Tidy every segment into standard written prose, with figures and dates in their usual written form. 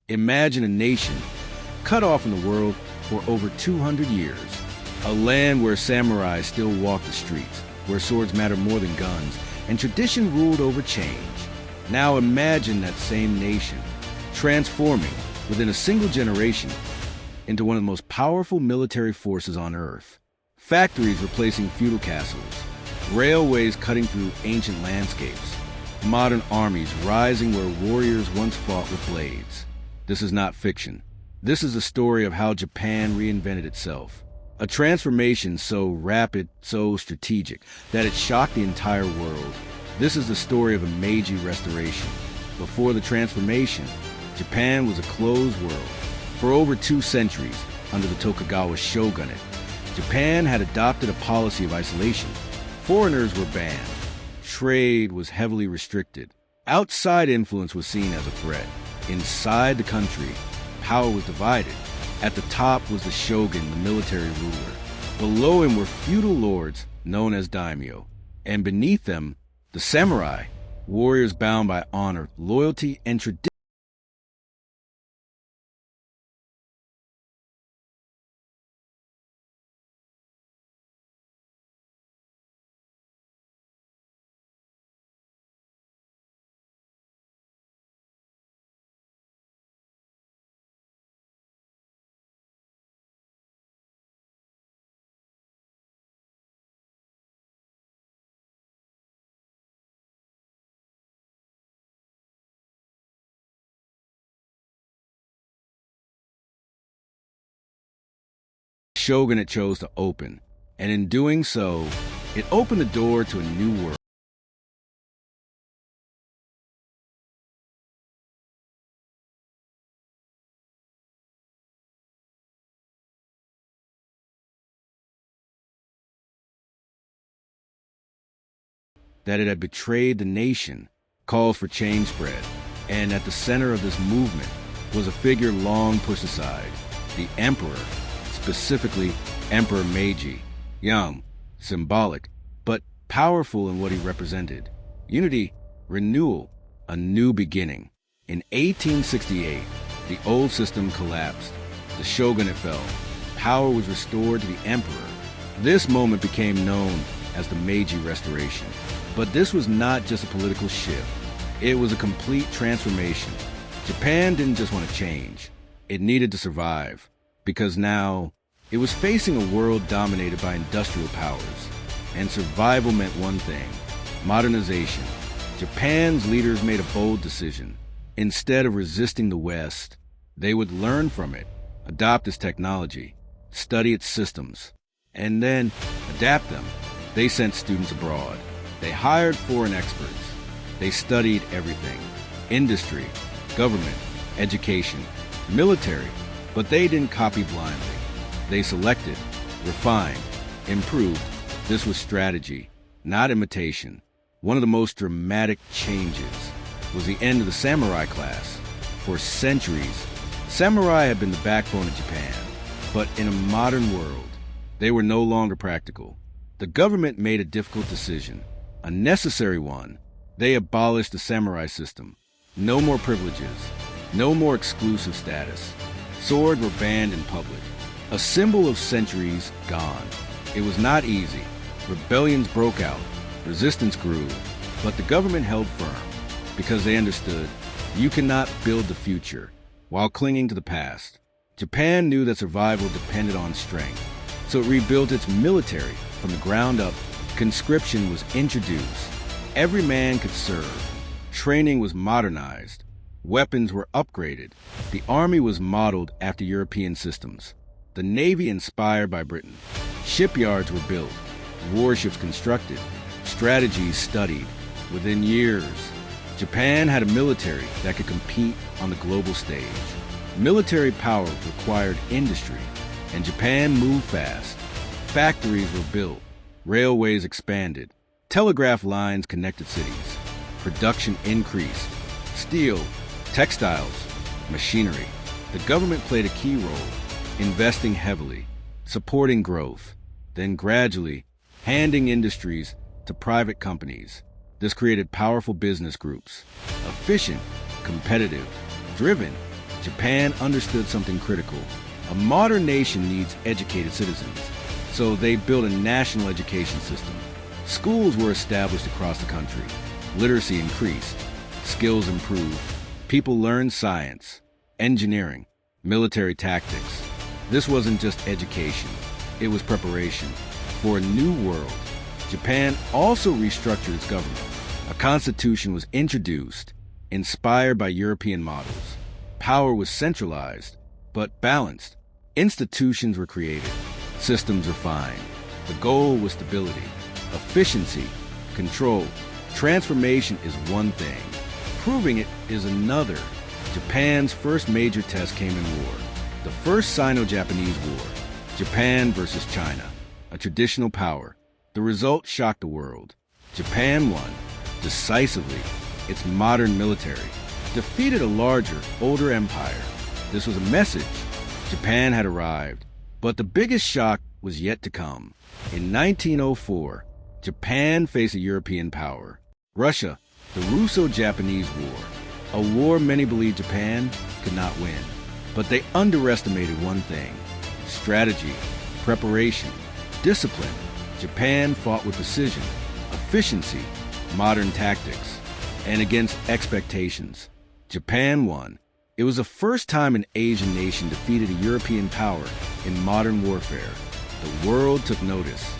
Imagine a nation cut off from the world for over 200 years. A land where samurai still walk the streets, where swords matter more than guns, and tradition ruled over change. Now imagine that same nation transforming within a single generation into one of the most powerful military forces on Earth. Factories replacing feudal castles, railways cutting through ancient landscapes, modern armies rising where warriors once fought with blades. This is not fiction. This is a story of how Japan reinvented itself. A transformation so rapid, so strategic, that it shocked the entire world. This is the story of a Meiji Restoration. Before the transformation, Japan was a closed world. For over 2 centuries, under the Tokugawa shogunate, Japan had adopted a policy of isolation. Foreigners were banned. Trade was heavily restricted. Outside influence was seen as a threat. Inside the country, power was divided. At the top was the shogun, the military ruler. Below him were feudal lords, known as daimyo. And beneath them, the samurai, warriors bound by honor, loyalty, and tradition. Shogunate chose to open, and in doing so, it opened the door to a new world. That it had betrayed the nation, calls for change spread, and at the center of this movement was a figure long pushed aside, the emperor, specifically Emperor Meiji. Young, symbolic, but powerful in what he represented. Unity, renewal, a new beginning. In 1868, the old system collapsed. The shogunate fell. Power was restored to the emperor. This moment became known as the Meiji Restoration. But this was not just a political shift. It was a complete transformation. Japan didn't just want to change. It needed to survive. Because now, it was facing a world dominated by industrial powers, and survival meant one thing: modernization. Japan's leaders made a bold decision. Instead of resisting the West, they would learn from it, adopt its technology, study its systems, and then adapt them. They sent students abroad. They hired foreign experts. They studied everything: industry, government, education, military. But they didn't copy blindly. They selected, refined, improved. This was strategy, not imitation. One of the most dramatic changes was the end of the samurai class. For centuries, samurai had been the backbone of Japan. But in a modern world, they were no longer practical. The government made a difficult decision, a necessary one. They abolished the samurai system. No more privileges, no more exclusive status. Swords were banned in public. A symbol of centuries gone. It was not easy. Rebellions broke out. Resistance grew. But the government held firm because they understood you cannot build the future while clinging to the past. Japan knew that survival depended on strength, so it rebuilt its military from the ground up. Conscription was introduced. Every man could serve. Training was modernized. Weapons were upgraded. The army was modeled after European systems. The navy inspired by Britain. Shipyards were built. Warships constructed. Strategies studied. Within years, Japan had a military that could compete on the global stage. Military power required industry, and Japan moved fast. Factories were built. Railways expanded. Telegraph lines connected cities. Production increased. Steel, textiles, machinery. The government played a key role, investing heavily, supporting growth, then gradually handing industries to private companies. This created powerful business groups, efficient, competitive, driven, Japan understood something critical. A modern nation needs educated citizens, so they built a national education system. Schools were established across the country. Literacy increased. Skills improved. People learned science, engineering, military tactics. This wasn't just education. It was preparation for a new world. Japan also restructured its government. A constitution was introduced, inspired by European models. Power was centralized, but balanced. Institutions were created. Systems refined. The goal was stability, efficiency, control. Transformation is one thing. Proving it is another. Japan's first major test came in war. The first Sino-Japanese war. Japan versus China, a traditional power. The result shocked the world. Japan won, decisively. Its modern military defeated a larger, older empire. This was a message. Japan had arrived. But the biggest shock was yet to come. In 1904, Japan faced a European power, Russia, the Russo-Japanese War, a war many believed Japan could not win. But they underestimated one thing: strategy, preparation, discipline. Japan fought with precision, efficiency, modern tactics, and against expectations. Japan won. It was the first time an Asian nation defeated a European power in modern warfare. The world took notice.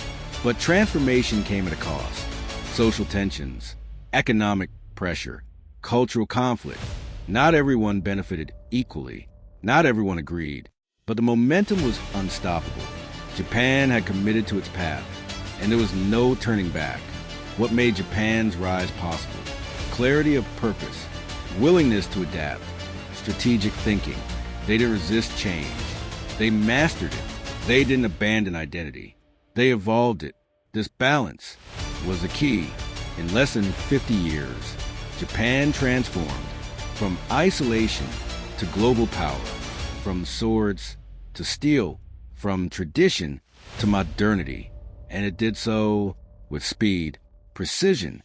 But transformation came at a cost. Social tensions, economic pressure, cultural conflict. Not everyone benefited equally. Not everyone agreed. But the momentum was unstoppable. Japan had committed to its path, and there was no turning back. What made Japan's rise possible? Clarity of purpose, willingness to adapt, strategic thinking. They didn't resist change. They mastered it. They didn't abandon identity. They evolved it. This balance was the key. In less than 50 years, Japan transformed from isolation to global power, from swords to steel, from tradition to modernity. And it did so with speed, precision,